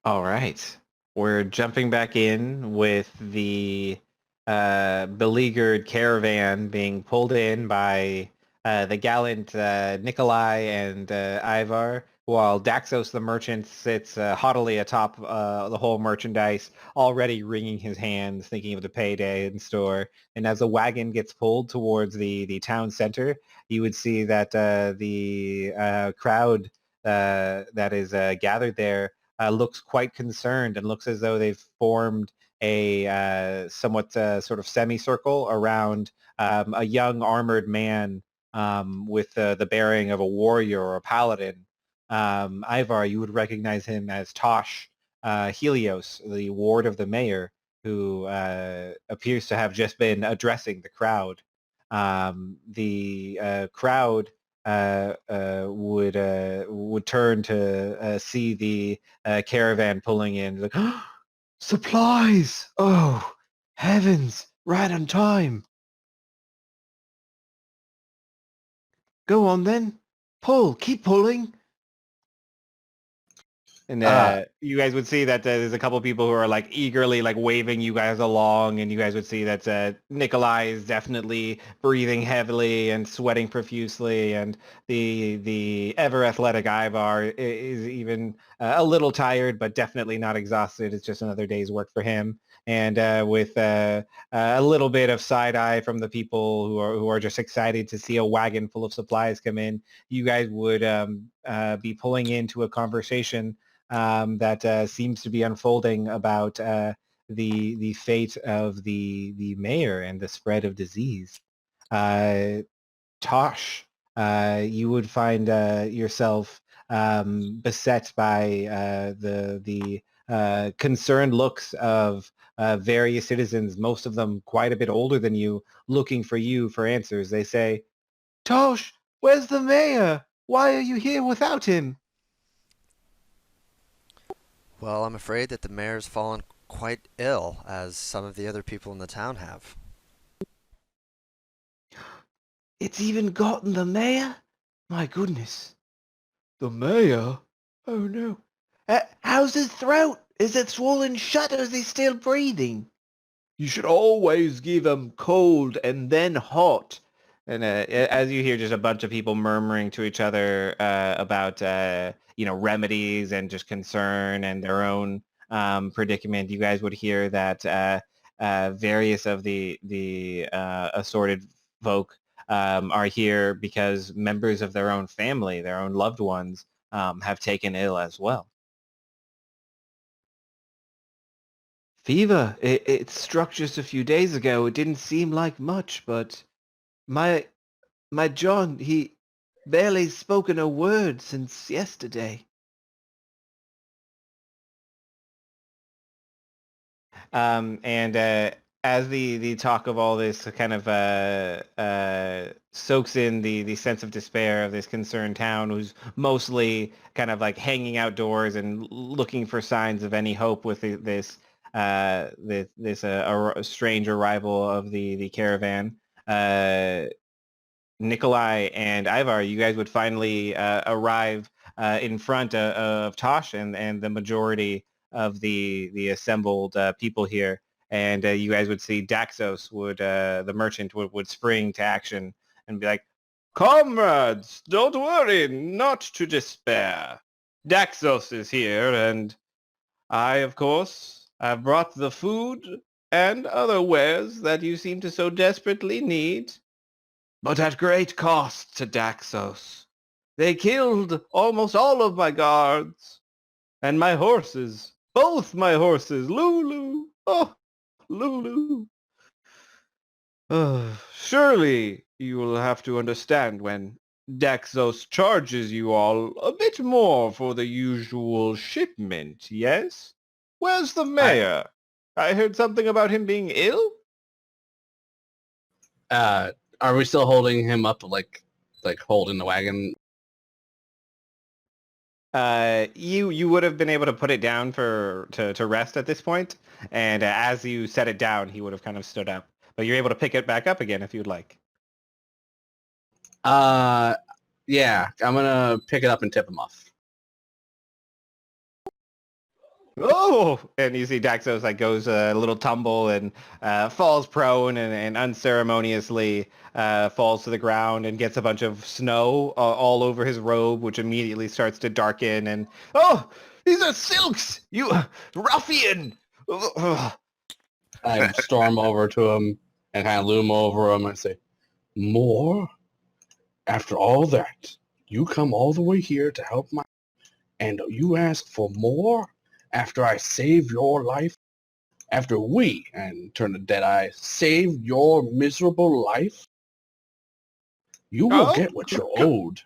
All right. We're jumping back in with the beleaguered caravan being pulled in by the gallant Nikolai and Ivar, while Daxos the merchant sits haughtily atop the whole merchandise, already wringing his hands, thinking of the payday in store. And as the wagon gets pulled towards the town center, you would see that the crowd that is gathered there looks quite concerned and looks as though they've formed a somewhat sort of semicircle around a young armored man with the bearing of a warrior or a paladin. Ivar, you would recognize him as Tosh Helios, the ward of the mayor, who appears to have just been addressing the crowd. The crowd would turn to see the caravan pulling in. Like, supplies! Oh, heavens! Right on time. Go on then. Pull. Keep pulling. And Uh, you guys would see that there's a couple people who are like eagerly like waving you guys along, and you guys would see that Nikolai is definitely breathing heavily and sweating profusely, and the ever athletic Ivar is even a little tired, but definitely not exhausted. It's just another day's work for him, and with a little bit of side eye from the people who are just excited to see a wagon full of supplies come in, you guys would be pulling into a conversation that seems to be unfolding about the fate of the mayor and the spread of disease. Uh, Tosh, you would find yourself beset by the concerned looks of various citizens, most of them quite a bit older than you, looking for you for answers. They say, "Tosh, where's the mayor? Why are you here without him?" Well, I'm afraid that the mayor's fallen quite ill, as some of the other people in the town have. It's even gotten the mayor? My goodness. The mayor? Oh no. How's his throat? Is it swollen shut or is he still breathing? You should always give him cold and then hot. And as you hear just a bunch of people murmuring to each other about, remedies and just concern and their own predicament, you guys would hear that various of the assorted folk are here because members of their own family, their own loved ones, have taken ill as well. Fever. It struck just a few days ago. It didn't seem like much, but my my John, he barely spoken a word since yesterday. And as the talk of all this kind of soaks in the sense of despair of this concerned town, who's mostly kind of like hanging outdoors and looking for signs of any hope with this strange arrival of the caravan. Uh, Nikolai and Ivar, you guys would finally arrive in front of Tosh and the majority of the assembled people here. And you guys would see Daxos the merchant would spring to action and be like, "Comrades, don't worry, not to despair. Daxos is here, and I, of course, have brought the food and other wares that you seem to so desperately need, but at great cost to Daxos. They killed almost all of my guards, and my horses, both my horses, Lulu, oh, Lulu. Surely you will have to understand when Daxos charges you all a bit more for the usual shipment, yes? Where's the I mayor? I heard something about him being ill? uh, are we still holding him up like holding the wagon? You would have been able to put it down to rest at this point, and as you set it down, he would have kind of stood up. But you're able to pick it back up again if you'd like. Uh, yeah, I'm gonna pick it up and tip him off. Oh, and you see Daxos like goes a little tumble and falls prone and unceremoniously falls to the ground and gets a bunch of snow all over his robe, which immediately starts to darken. And oh, these are silks, you ruffian! I storm over to him and kind of loom over him and say, "More? After all that, you come all the way here to help my... And you ask for more? After I saved your life? After we," and turn to Deadeye, "saved your miserable life? You will Oh, get what you're owed."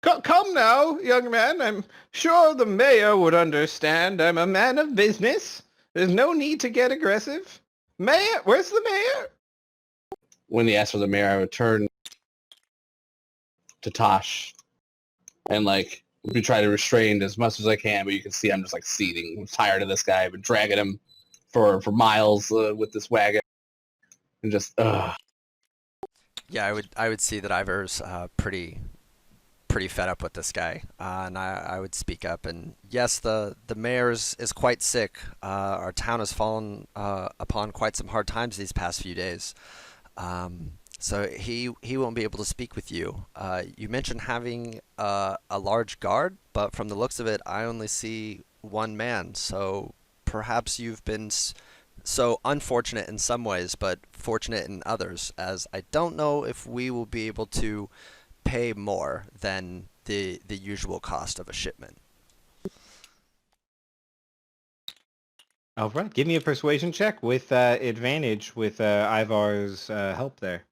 come now, young man. I'm sure the mayor would understand. I'm a man of business. There's no need to get aggressive. Mayor, where's the mayor? When he asked for the mayor, I would turn to Tosh and like we try to restrain as much as I can, but you can see I'm just like seething. I'm tired of this guy. I've been dragging him for miles with this wagon and just Yeah, I would see that Ivar's pretty fed up with this guy, and I would speak up. And yes, the mayor is quite sick. Our town has fallen upon quite some hard times these past few days. So he won't be able to speak with you. You mentioned having a large guard, but from the looks of it, I only see one man. So perhaps you've been so unfortunate in some ways, but fortunate in others, as I don't know if we will be able to pay more than the usual cost of a shipment. All right, give me a persuasion check with advantage with Ivar's help there.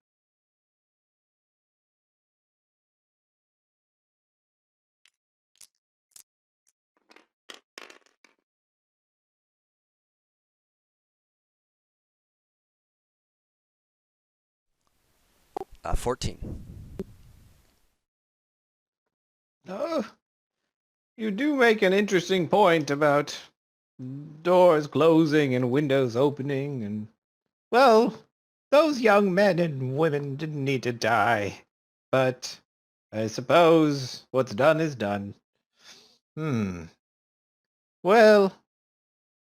14. Oh, you do make an interesting point about doors closing and windows opening, and well, those young men and women didn't need to die. But I suppose what's done is done. Hmm. Well,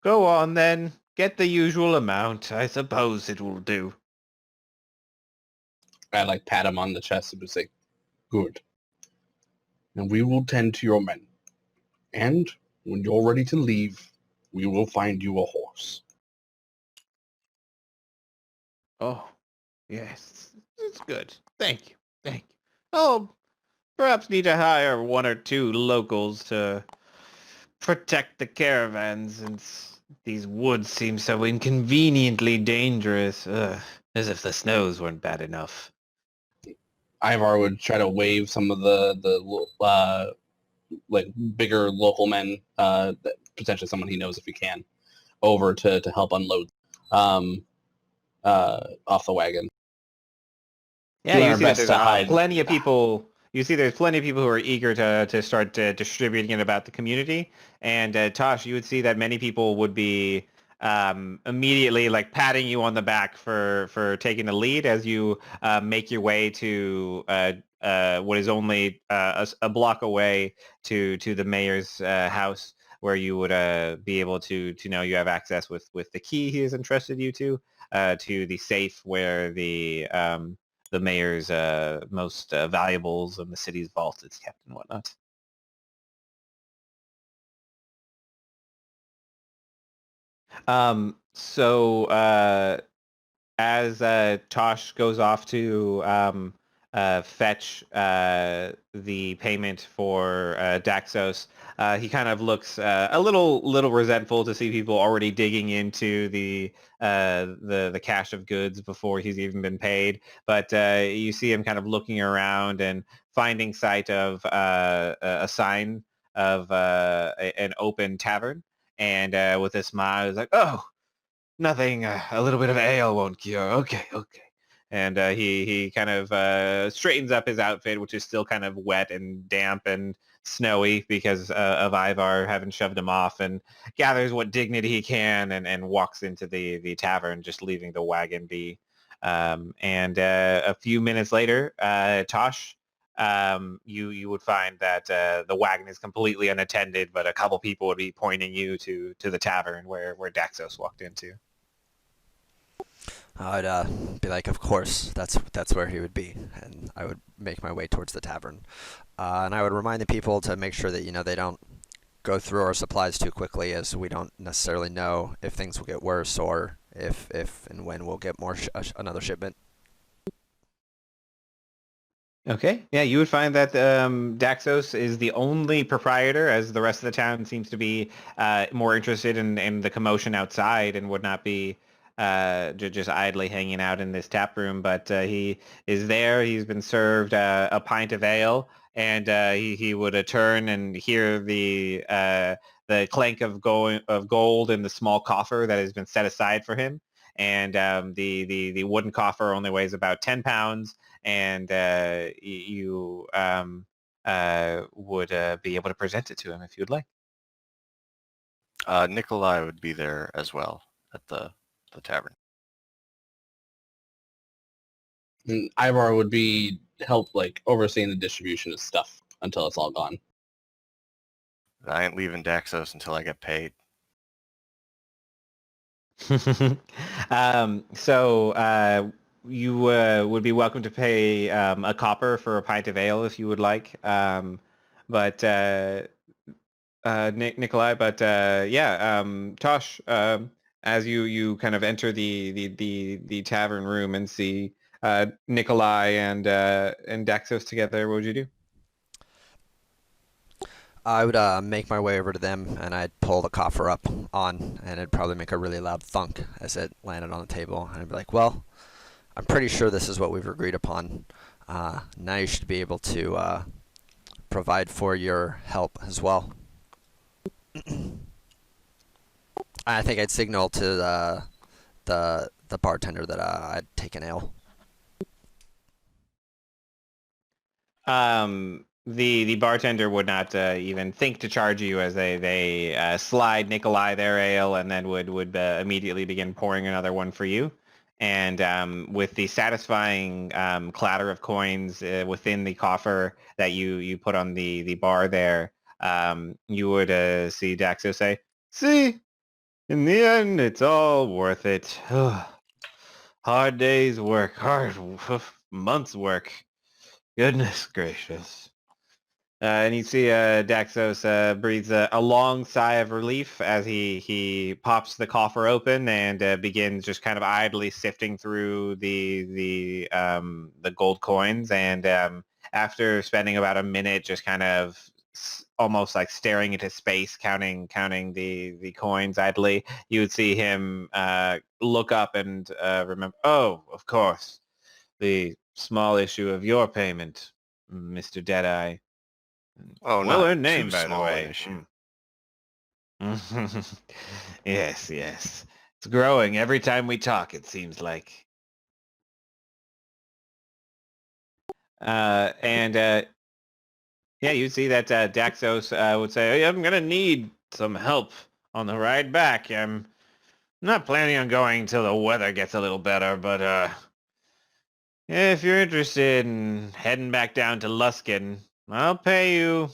go on then. Get the usual amount. I suppose it will do. I like pat him on the chest and say, "Good. And we will tend to your men. And when you're ready to leave, we will find you a horse." Oh, yes. It's good. Thank you. Thank you. I'll perhaps need to hire one or two locals to protect the caravan since these woods seem so inconveniently dangerous. Ugh, as if the snows weren't bad enough. Ivar would try to wave some of the like bigger local men, potentially someone he knows if he can, over to help unload um, off the wagon. Yeah, Doing you our see that best there's to hide. plenty of people. You see there's plenty of people who are eager to start distributing it about the community. And Tosh, you would see that many people would be immediately like patting you on the back for taking the lead as you make your way to what is only a block away to the mayor's house, where you would be able to know you have access with the key he has entrusted you to the safe where the mayor's most valuables in the city's vault is kept and whatnot. So as Tosh goes off to fetch the payment for Daxos, he kind of looks a little resentful to see people already digging into the cache of goods before he's even been paid. But you see him kind of looking around and finding sight of a sign of an open tavern, and with a smile, he's like, "Oh, nothing. A little bit of ale won't cure. Okay, okay." And he kind of straightens up his outfit, which is still kind of wet and damp and snowy because of Ivar having shoved him off, and gathers what dignity he can and walks into the tavern, just leaving the wagon be. And a few minutes later, Tosh you would find that the wagon is completely unattended, but a couple people would be pointing you to the tavern where Daxos walked into. I'd be like, of course, that's where he would be, and I would make my way towards the tavern, and I would remind the people to make sure that they don't go through our supplies too quickly, as we don't necessarily know if things will get worse or if and when we'll get another shipment. Okay. Yeah, you would find that Daxos is the only proprietor, as the rest of the town seems to be more interested in the commotion outside and would not be just idly hanging out in this tap room. But he is there. He's been served a pint of ale, and he would turn and hear the clank of gold in the small coffer that has been set aside for him. And the wooden coffer only weighs about 10 pounds. And you would be able to present it to him if you'd like. Nikolai would be there as well at the tavern. And Ivar would be help overseeing the distribution of stuff until it's all gone. I ain't leaving Daxos until I get paid. You would be welcome to pay a copper for a pint of ale if you would like. Nikolai, Tosh, as you kind of enter the tavern room and see Nikolai and Daxos together, what would you do? I would make my way over to them, and I'd pull the coffer up and it'd probably make a really loud thunk as it landed on the table. And I'd be like, well, I'm pretty sure this is what we've agreed upon. Now you should be able to provide for your help as well. I think I'd signal to the bartender that I'd take an ale. The bartender would not even think to charge you, as they slide Nikolai their ale and then would immediately begin pouring another one for you. And with the satisfying clatter of coins within the coffer that you put on the bar there, you would see Daxo say, "See, in the end, it's all worth it. Hard day's work, hard month's work. Goodness gracious." And you see Daxos breathes a long sigh of relief as he pops the coffer open and begins just kind of idly sifting through the gold coins. And after spending about a minute just kind of almost like staring into space, counting the coins idly, you would see him look up and remember, "Oh, of course, the small issue of your payment, Mr. Deadeye." Oh, Well not earned name, too by the small an way. issue. Yes. It's growing every time we talk, it seems like. Yeah, you see that Daxos would say, "I'm going to need some help on the ride back. I'm not planning on going till the weather gets a little better, but if you're interested in heading back down to Luskin, I'll pay you,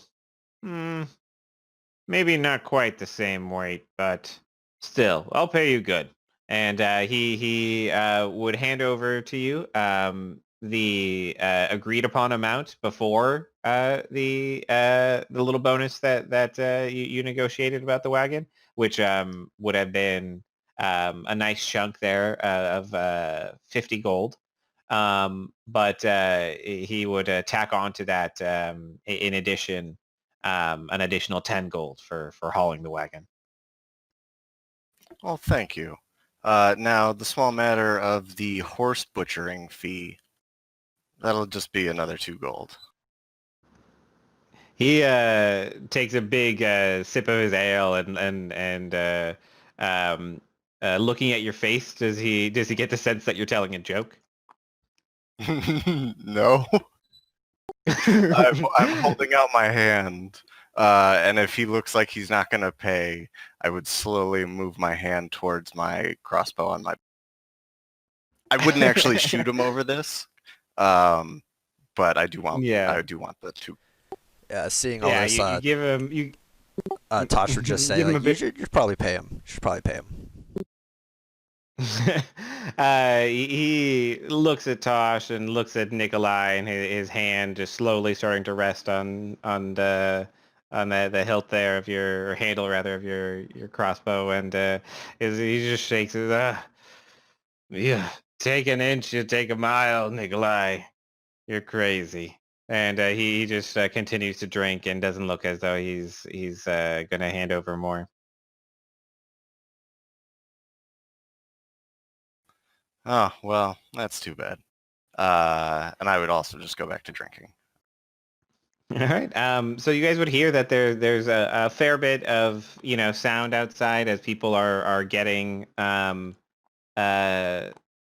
maybe not quite the same weight, but still, I'll pay you good." And he would hand over to you the agreed upon amount before the little bonus that you negotiated about the wagon, which would have been a nice chunk there of 50 gold. But he would tack on to that in addition an additional 10 gold for hauling the wagon. Well, thank you. Now, the small matter of the horse butchering fee, that'll just be another 2 gold. He takes a big sip of his ale and looking at your face, does he get the sense that you're telling a joke? No. I'm holding out my hand, and if he looks like he's not going to pay, I would slowly move my hand towards my crossbow on my... I wouldn't actually shoot him over this, but I do want Yeah. the two. Seeing all Yeah, this, you give him Tosh would just say, give him like, a bit. you'd probably pay him. You should probably pay him. He looks at Tosh and looks at Nikolai, and his hand just slowly starting to rest on the hilt there of your or handle rather of your crossbow, and he just shakes his yeah, take an inch, you take a mile, Nikolai. You're crazy. And he just continues to drink and doesn't look as though he's gonna hand over more. Oh, well, that's too bad. And I would also just go back to drinking. All right. So you guys would hear that there's a fair bit of sound outside as people are getting uh,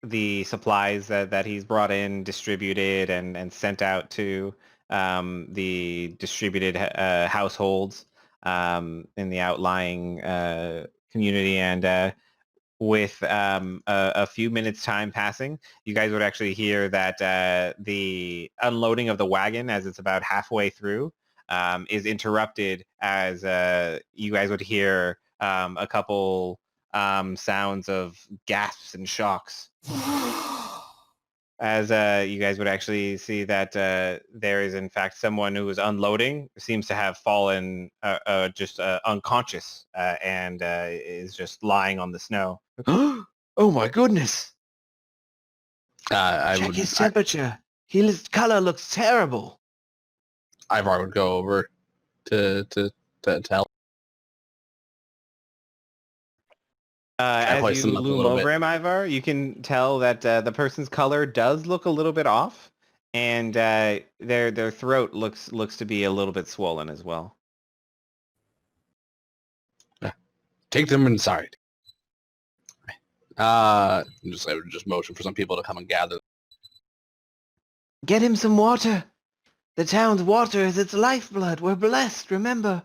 the supplies that he's brought in distributed and sent out to the distributed households in the outlying community. And with a few minutes time passing, you guys would actually hear that the unloading of the wagon as it's about halfway through is interrupted as you guys would hear a couple sounds of gasps and shocks as you guys would actually see that there is in fact someone who is unloading, seems to have fallen just unconscious and is just lying on the snow. Oh my goodness! Check his temperature. His color looks terrible. Ivar would go over to help. As place you him up a loom little over bit. him, Ivar, you can tell that the person's color does look a little bit off, and their throat looks to be a little bit swollen as well. Take them inside. I would just motion for some people to come and gather. Get him some water. The town's water is its lifeblood. We're blessed, remember.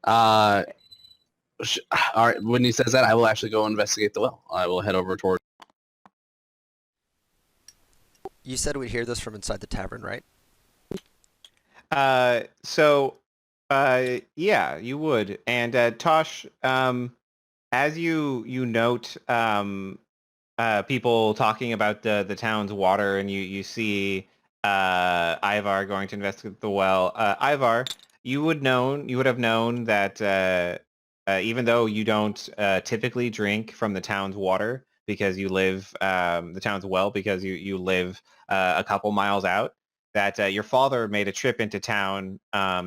All right. When he says that, I will actually go investigate the well. I will head over toward. You said we'd hear this from inside the tavern, right? Yeah, you would. And Tosh, as you note people talking about the town's water, and you see Ivar going to investigate the well. Ivar, you would have known that even though you don't typically drink from the town's water because you live the town's well because you live a couple miles out, that your father made a trip into town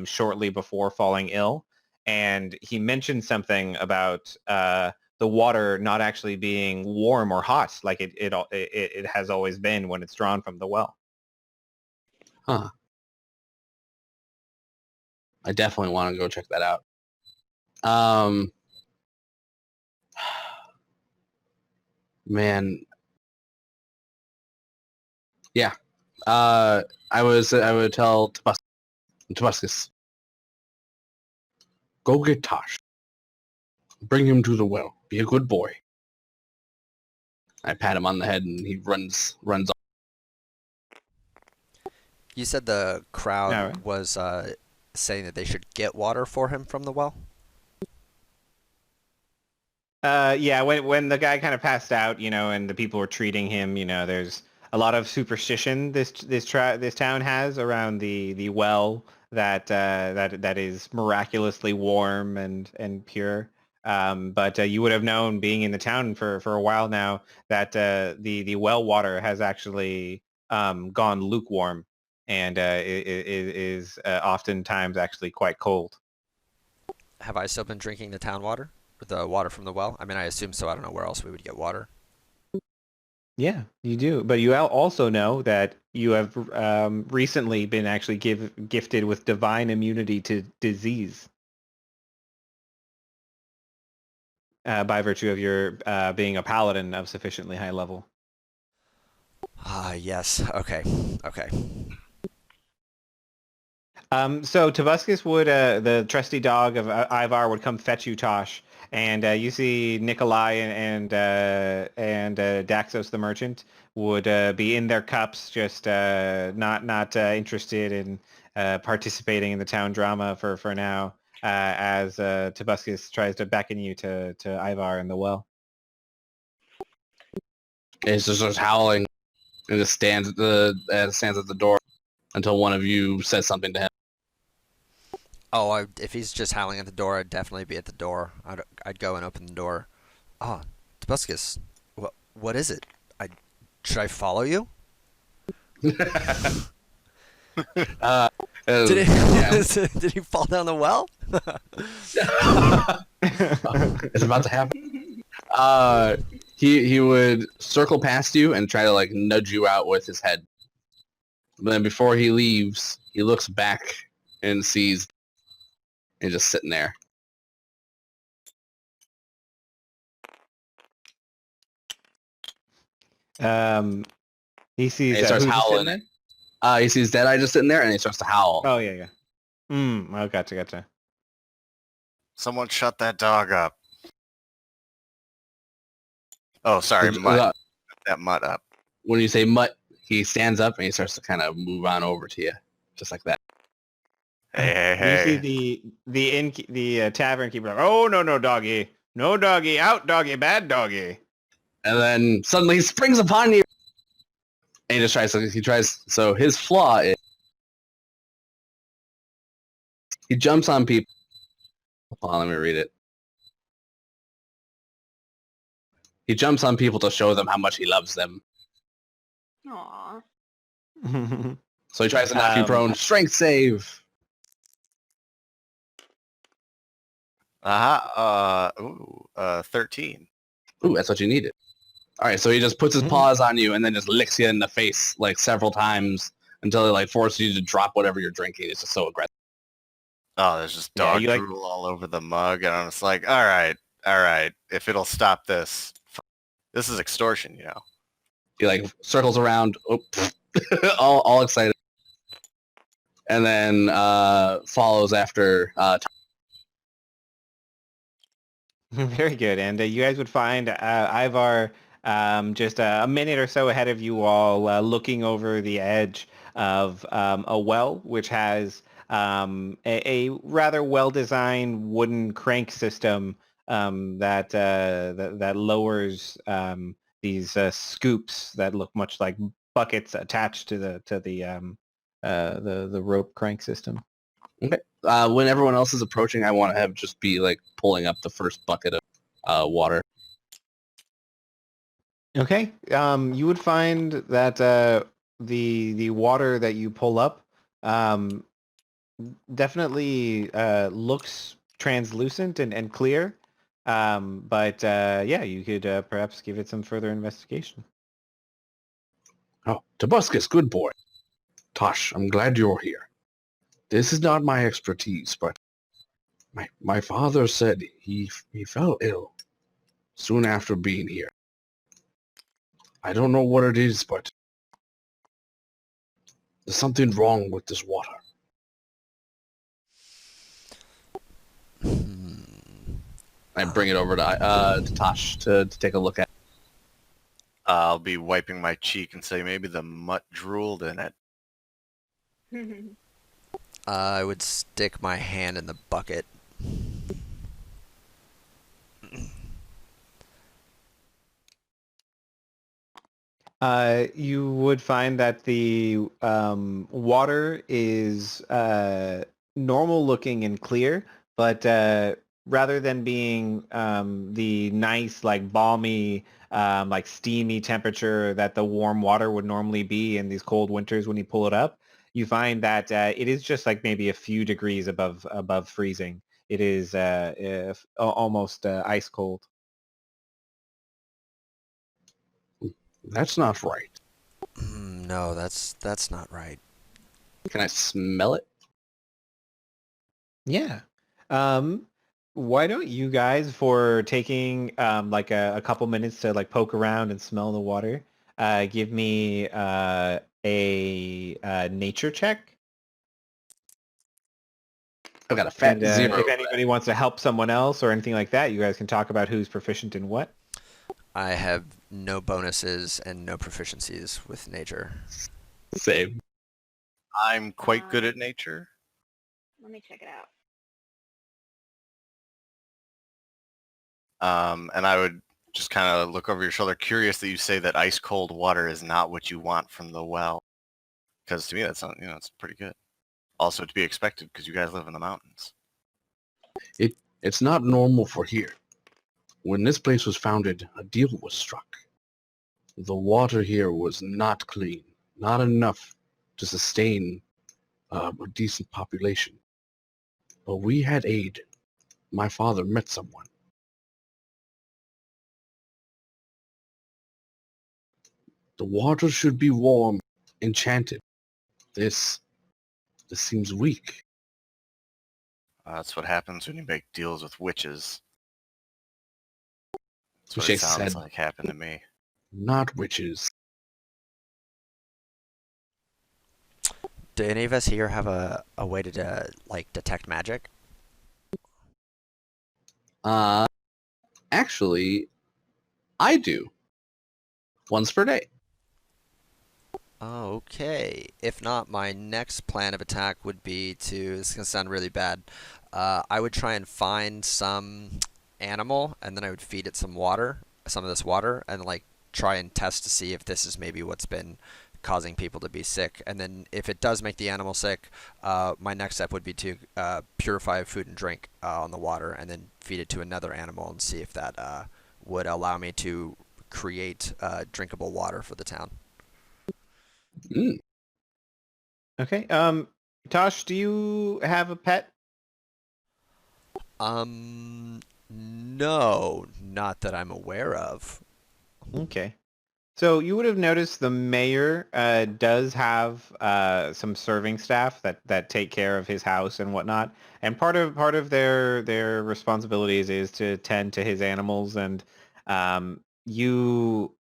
shortly before falling ill, and he mentioned something about the water not actually being warm or hot like it has always been when it's drawn from the well. Huh. I definitely want to go check that out. Man. Yeah. I would tell Tobuscus, go get Tosh. Bring him to the well. Be a good boy. I pat him on the head and he runs off. You said the crowd Alright. was saying that they should get water for him from the well? Yeah, when the guy kind of passed out, and the people were treating him, there's a lot of superstition this town has around the well that is miraculously warm and pure. But you would have known, being in the town for a while now, that the well water has actually gone lukewarm and is oftentimes actually quite cold. Have I still been drinking the town water? Or the water from the well? I mean, I assume so. I don't know where else we would get water. Yeah, you do. But you also know that you have recently been actually gifted with divine immunity to disease by virtue of your being a paladin of sufficiently high level. Ah, yes. Okay. Okay. So Tobuscus would, the trusty dog of Ivar, would come fetch you, Tosh, And you see Nikolai and Daxos the merchant would be in their cups, just not interested in participating in the town drama for now. As Tobuscus tries to beckon you to Ivar in the well. And he just starts howling and just stands at the door until one of you says something to him. Oh, if he's just howling at the door, I'd definitely be at the door. I'd go and open the door. Oh, Tobuscus, what is it? Should I follow you? Did he did he fall down the well? It's about to happen. He would circle past you and try to like nudge you out with his head. But then before he leaves, he looks back and sees and just sitting there. He sees And he starts who's just sitting howling. there? He sees Deadeye just sitting there, and he starts to howl. Oh yeah. Oh, gotcha. Someone shut that dog up. Oh, sorry, Mutt. That Mutt up. When you say Mutt, he stands up and he starts to kind of move on over to you, just like that. Hey. You see the tavern keeper like, oh no doggy, no doggy, out doggy, bad doggy. And then suddenly he springs upon you, and he tries. So his flaw is he jumps on people. Hold on, let me read it. He jumps on people to show them how much he loves them. Aww. So he tries to knock you prone. Strength save. 13. Ooh, that's what you needed. All right, so he just puts his paws on you and then just licks you in the face like several times until he like forces you to drop whatever you're drinking. It's just so aggressive. Oh, there's just dog you like- drool all over the mug, and I'm just like, all right. If it'll stop this, this is extortion, you know. He like circles around, all excited, and then follows after. Very good. And you guys would find Ivar just a minute or so ahead of you all, looking over the edge of a well, which has a rather well-designed wooden crank system that lowers these scoops that look much like buckets attached to the rope crank system. Okay. When everyone else is approaching, I want to have just be like pulling up the first bucket of water. Okay. You would find that the water that you pull up definitely looks translucent and clear. But yeah, you could perhaps give it some further investigation. Oh, Tobuscus, good boy. Tosh, I'm glad you're here. This is not my expertise, but my father said he fell ill soon after being here. I don't know what it is, but there's something wrong with this water. I bring it over to Tosh to take a look at. I'll be wiping my cheek and say maybe the mutt drooled in it. I would stick my hand in the bucket. You would find that the water is normal looking and clear, but rather than being the nice, like balmy, like steamy temperature that the warm water would normally be in these cold winters when you pull it up, you find that it is just like maybe a few degrees above freezing. It is almost ice cold. That's not right. No, that's not right. Can I smell it? Yeah. Why don't you guys, for taking like a couple minutes to like poke around and smell the water, give me a nature check. I've got a fat And 0. if anybody wants to help someone else or anything like that, you guys can talk about who's proficient in what. I have no bonuses and no proficiencies with nature. Same. I'm quite good at nature. Let me check it out. And I would just kind of look over your shoulder, curious that you say that ice cold water is not what you want from the well, because to me that's not, it's pretty good. Also to be expected because you guys live in the mountains. It's not normal for here. When this place was founded, a deal was struck. The water here was not clean, not enough to sustain a decent population. But we had aid. My father met someone. The water should be warm, enchanted. This seems weak. That's what happens when you make deals with witches. That's He what it shakes his sounds head. like happened to me. Not witches. Do any of us here have a way to like detect magic? Actually, I do. Once per day. Okay. If not, my next plan of attack would be to, this is going to sound really bad, I would try and find some animal, and then I would feed it some water, some of this water, and like try and test to see if this is maybe what's been causing people to be sick. And then if it does make the animal sick, my next step would be to purify food and drink on the water, and then feed it to another animal and see if that would allow me to create drinkable water for the town. Mm. Okay. Tosh, do you have a pet? No, not that I'm aware of. Okay. So you would have noticed the mayor does have some serving staff that take care of his house and whatnot, and part of their responsibilities is to tend to his animals. And you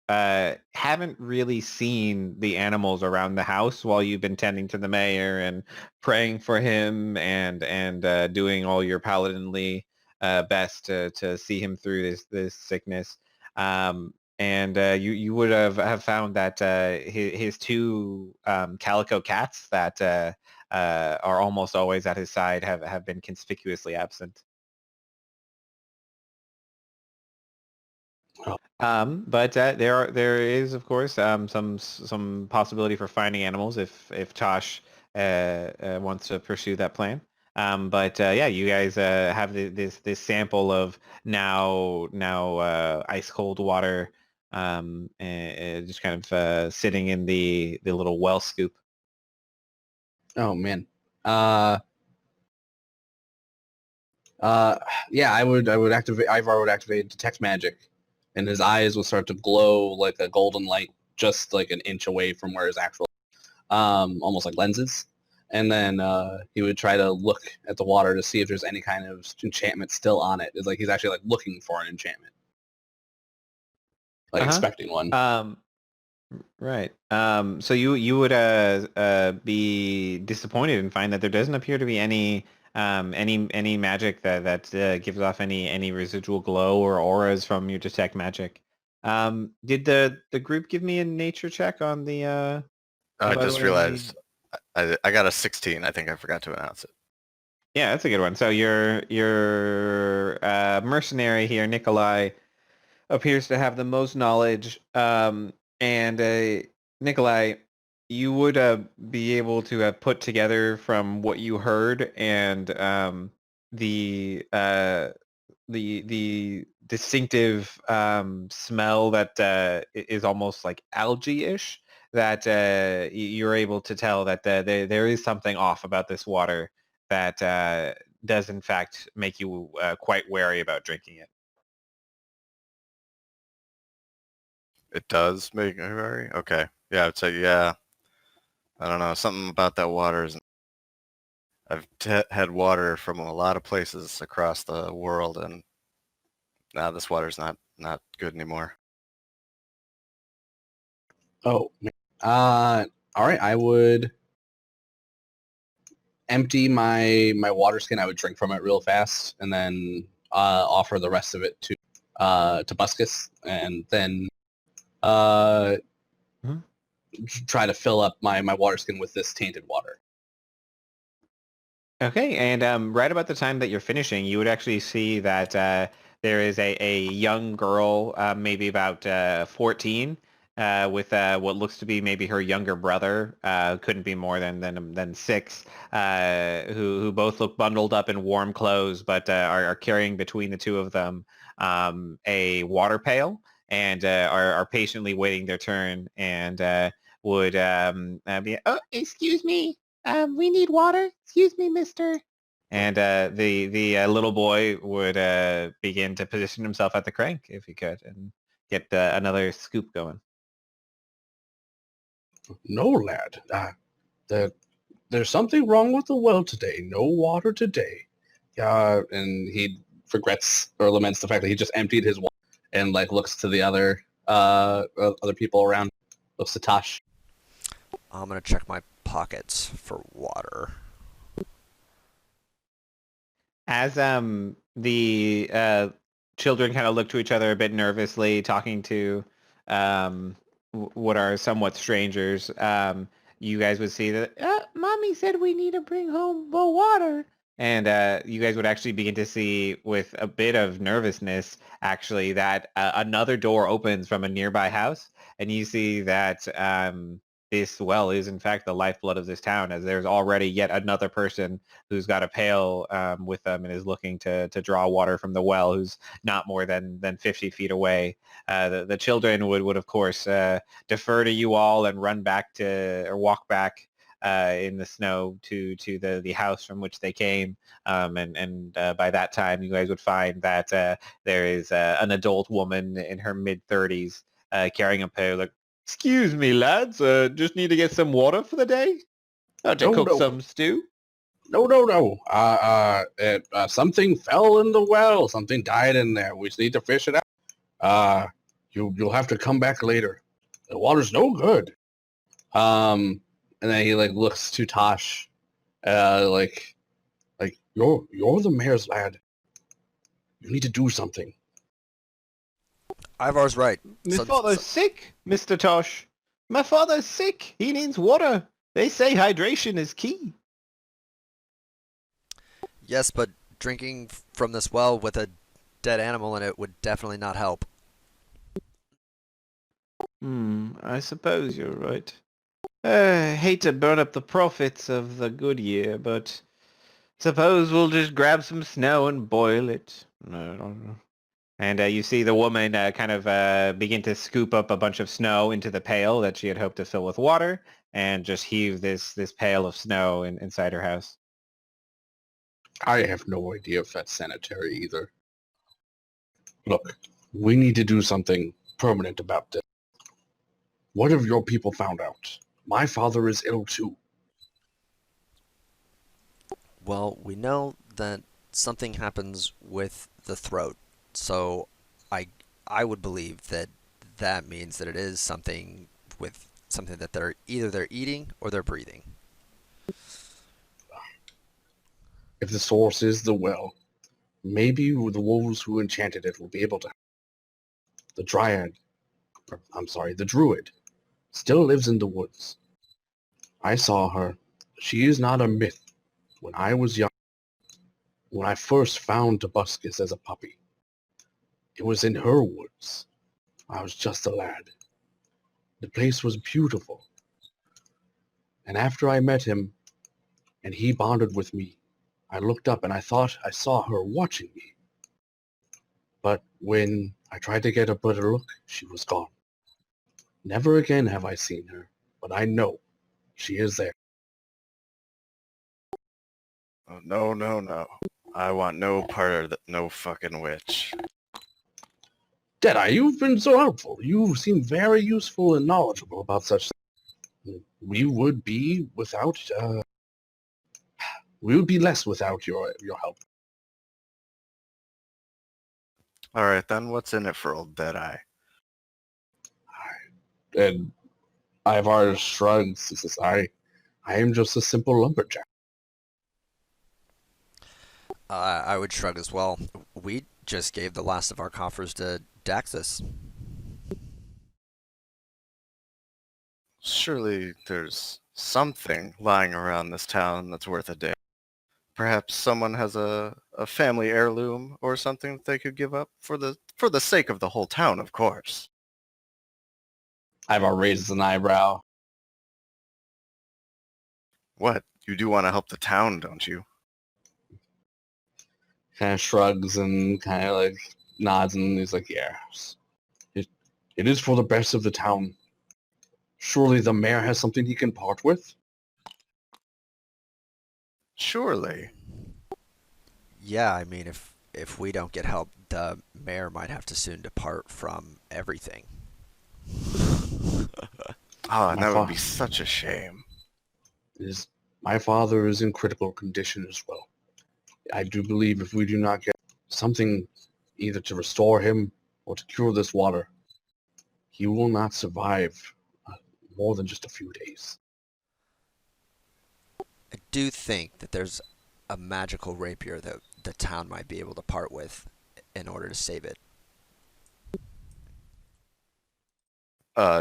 haven't really seen the animals around the house while you've been tending to the mayor and praying for him and doing all your paladinly best to see him through this sickness. And you would have found that his two calico cats that are almost always at his side have been conspicuously absent. Oh. But there is of course some possibility for finding animals if Tosh wants to pursue that plan. But yeah, you guys have this sample of now ice cold water, just kind of sitting in the little well scoop. Oh man. Yeah, I would activate. Ivar would activate detect magic, and his eyes will start to glow like a golden light, just like an inch away from where his actual, almost like lenses. And then he would try to look at the water to see if there's any kind of enchantment still on it. It's like he's actually like looking for an enchantment, like expecting one. Right. So you would be disappointed and find that there doesn't appear to be any magic that gives off any residual glow or auras from your detect magic. Did the group give me a nature check on the? I by the just way, realized I got a 16. I think I forgot to announce it. Yeah, that's a good one. So your mercenary here, Nikolai, appears to have the most knowledge. And Nikolai, you would be able to have put together from what you heard and the the distinctive smell that is almost like algae-ish, that you're able to tell that there is something off about this water that does in fact make you quite wary about drinking it. It does make me very okay. Yeah, I'd say yeah. I don't know, something about that water is. I've had water from a lot of places across the world, and now this water's not good anymore. Oh, man. All right. I would empty my water skin, I would drink from it real fast, and then offer the rest of it to Buscus, and then try to fill up my water skin with this tainted water. Okay, and right about the time that you're finishing, you would actually see that there is a young girl, maybe about 14, with what looks to be maybe her younger brother, couldn't be more than 6, who both look bundled up in warm clothes, but are carrying between the two of them a water pail and are patiently waiting their turn and would be, oh, excuse me. We need water. Excuse me, mister. And the little boy would begin to position himself at the crank if he could and get another scoop going. No, lad. There's something wrong with the well today. No water today. And he regrets or laments the fact that he just emptied his water and like looks to the other people around. Looks to Tosh. I'm gonna check my pockets for water. As the children kind of look to each other a bit nervously, talking to what are somewhat strangers, you guys would see that mommy said we need to bring home more water. And you guys would actually begin to see with a bit of nervousness, actually, that another door opens from a nearby house. And you see that this well is, in fact, the lifeblood of this town, as there's already yet another person who's got a pail with them and is looking to draw water from the well, who's not more than 50 feet away. The children would of course, defer to you all and run back to, or walk back in the snow to the house from which they came. And by that time, you guys would find that there is an adult woman in her mid-30s carrying a pail. Like, excuse me, lads, just need to get some water for the day? To cook some stew? No. Something fell in the well. Something died in there. We just need to fish it out. You'll have to come back later. The water's no good. And then he like looks to Tosh, like you're the mayor's lad. You need to do something. Ivar's right. My father's sick, Mr. Tosh. My father's sick. He needs water. They say hydration is key. Yes, but drinking from this well with a dead animal in it would definitely not help. I suppose you're right. Hate to burn up the profits of the good year, but suppose we'll just grab some snow and boil it. I don't know. And you see the woman kind of begin to scoop up a bunch of snow into the pail that she had hoped to fill with water, and just heave this pail of snow inside her house. I have no idea if that's sanitary either. Look, we need to do something permanent about this. What have your people found out? My father is ill too. Well, we know that something happens with the throat, so I would believe that means that it is something with something that they're eating or they're breathing. If the source is the well, maybe the wolves who enchanted it will be able to. The druid, still lives in the woods. I saw her. She is not a myth. When I was young, when I first found Tobuscus as a puppy, it was in her woods. I was just a lad. The place was beautiful. And after I met him, and he bonded with me, I looked up and I thought I saw her watching me. But when I tried to get a better look, she was gone. Never again have I seen her, but I know she is there. Oh, no. I want no part of no fucking witch. Deadeye, you've been so helpful. You seem very useful and knowledgeable about such things. We would be less without your help. All right, then. What's in it for old Deadeye? And Ivar shrugs and says, I am just a simple lumberjack. I would shrug as well. We just gave the last of our coffers to Daxus. Surely there's something lying around this town that's worth a day. Perhaps someone has a family heirloom or something that they could give up for the sake of the whole town, of course. Ivar raises an eyebrow. What? You do want to help the town, don't you? Kind of shrugs and kind of like nods, and he's like, yes. It is for the best of the town. Surely the mayor has something he can part with? Surely. Yeah, I mean, if we don't get help, the mayor might have to soon depart from everything. Oh, and My that would be fa- such a shame. My father is in critical condition as well. I do believe if we do not get something either to restore him or to cure this water, he will not survive more than just a few days. I do think that there's a magical rapier that the town might be able to part with in order to save it.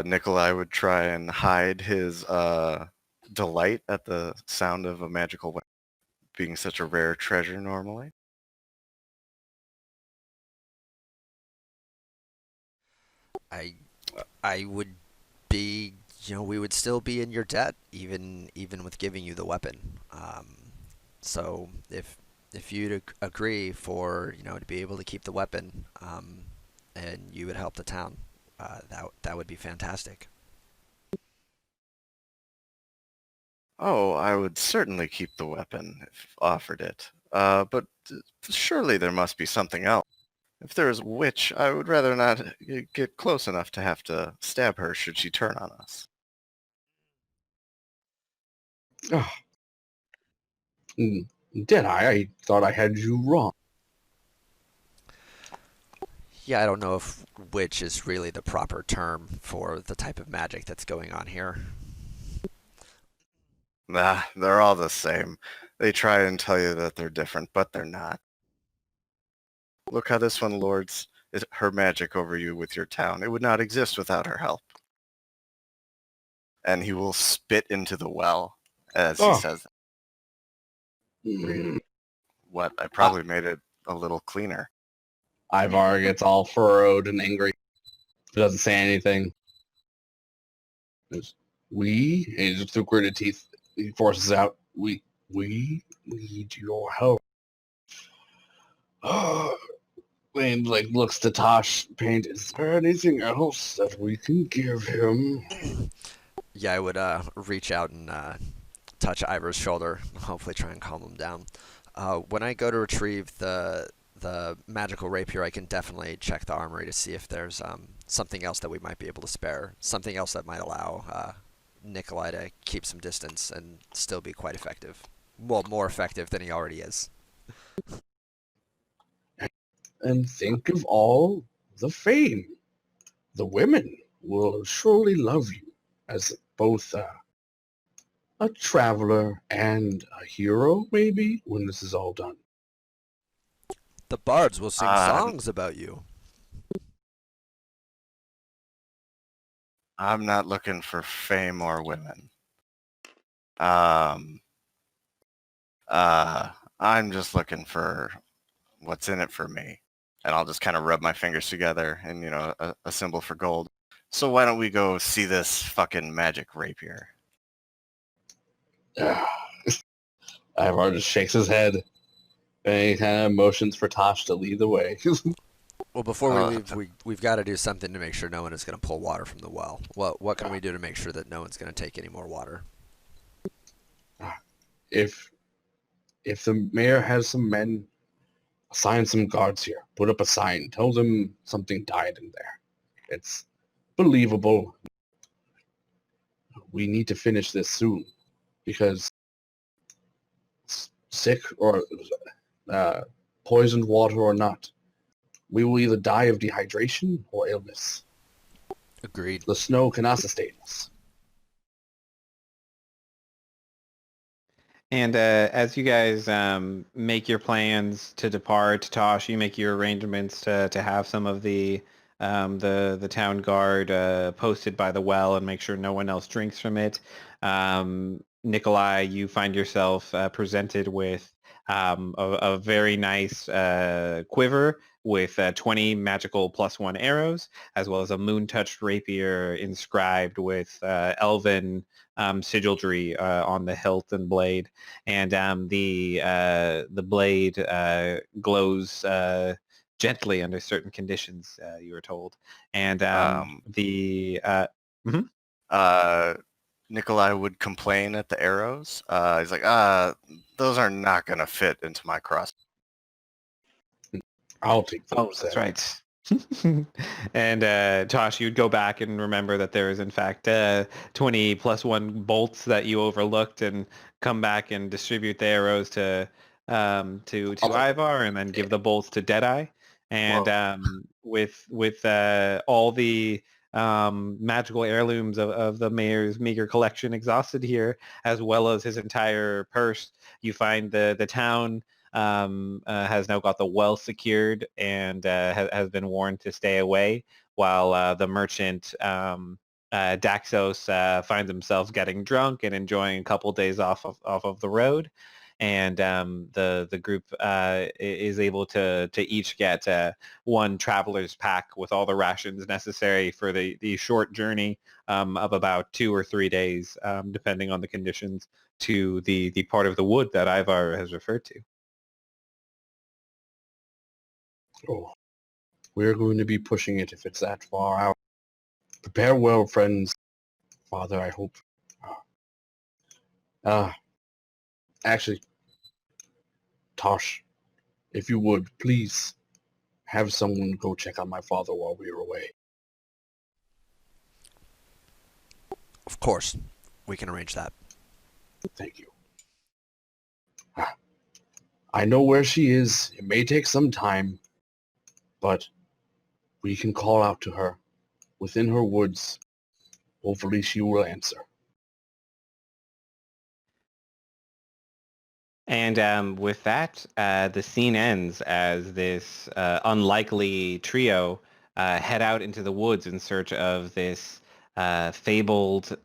Nikolai would try and hide his delight at the sound of a magical weapon being such a rare treasure normally. I I would be, we would still be in your debt even with giving you the weapon. So if you'd agree for, to be able to keep the weapon, and you would help the town, that would be fantastic. Oh, I would certainly keep the weapon if offered it. But surely there must be something else. If there is a witch, I would rather not get close enough to have to stab her should she turn on us. Ah, Deadeye, I thought I had you wrong. Yeah, I don't know if witch is really the proper term for the type of magic that's going on here. Nah, they're all the same. They try and tell you that they're different, but they're not. Look how this one lords her magic over you with your town. It would not exist without her help. And he will spit into the well as he Oh. says, Mm. what? I probably made it a little cleaner. Ivar gets all furrowed and angry. He doesn't say anything. We, and he just through gritted teeth, he forces out, we need your help. And like looks to Tosh, paint, is there anything else that we can give him? Yeah, I would reach out and touch Ivar's shoulder, hopefully try and calm him down. When I go to retrieve the magical rapier, I can definitely check the armory to see if there's something else that we might be able to spare, something else that might allow Nikolai to keep some distance and still be quite effective. Well, more effective than he already is. And think of all the fame. The women will surely love you as both a traveler and a hero, maybe, when this is all done. The bards will sing Uh, songs about you. I'm not looking for fame or women. Um, I'm just looking for what's in it for me. And I'll just kind of rub my fingers together and, a symbol for gold. So why don't we go see this fucking magic rapier? Ivar just shakes his head and he kind of motions for Tosh to lead the way. Well, before we Uh, leave, we've got to do something to make sure no one is going to pull water from the well. What can we do to make sure that no one's going to take any more water? if the mayor has some men, assign some guards here. Put up a sign. Tell them something died in there. It's believable. We need to finish this soon because sick or poisoned water or not, we will either die of dehydration or illness. Agreed. The snow cannot sustain us. And as you guys make your plans to depart, Tosh, you make your arrangements to have some of the town guard posted by the well and make sure no one else drinks from it. Nikolai, you find yourself presented with a very nice quiver with 20 magical +1 arrows, as well as a moon-touched rapier inscribed with elven sigildry on the hilt and blade, and the blade glows gently under certain conditions. You were told, and mhm. Nikolai would complain at the arrows. He's like, those are not gonna fit into my cross. I'll take Oh, those. that's right. And Tosh, you'd go back and remember that there is in fact 20 +1 bolts that you overlooked, and come back and distribute the arrows to Ivar, and then give the bolts to Deadeye. And with all the magical heirlooms of the mayor's meager collection exhausted here, as well as his entire purse, you find the town has now got the well secured and has been warned to stay away, while the merchant Daxos finds himself getting drunk and enjoying a couple days off of the road. And the group is able to each get one traveler's pack with all the rations necessary for the short journey of about 2 or 3 days, depending on the conditions, to the part of the wood that Ivar has referred to. Oh, we're going to be pushing it if it's that far out. Prepare well, friends. Father, I hope. Actually, Tosh, if you would, please have someone go check on my father while we are away. Of course, we can arrange that. Thank you. I know where she is. It may take some time, but we can call out to her within her woods. Hopefully she will answer. And with that, the scene ends as this unlikely trio head out into the woods in search of this fabled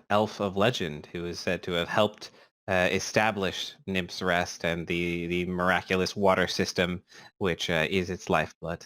elf of legend who is said to have helped establish Nymph's Rest and the miraculous water system, which is its lifeblood.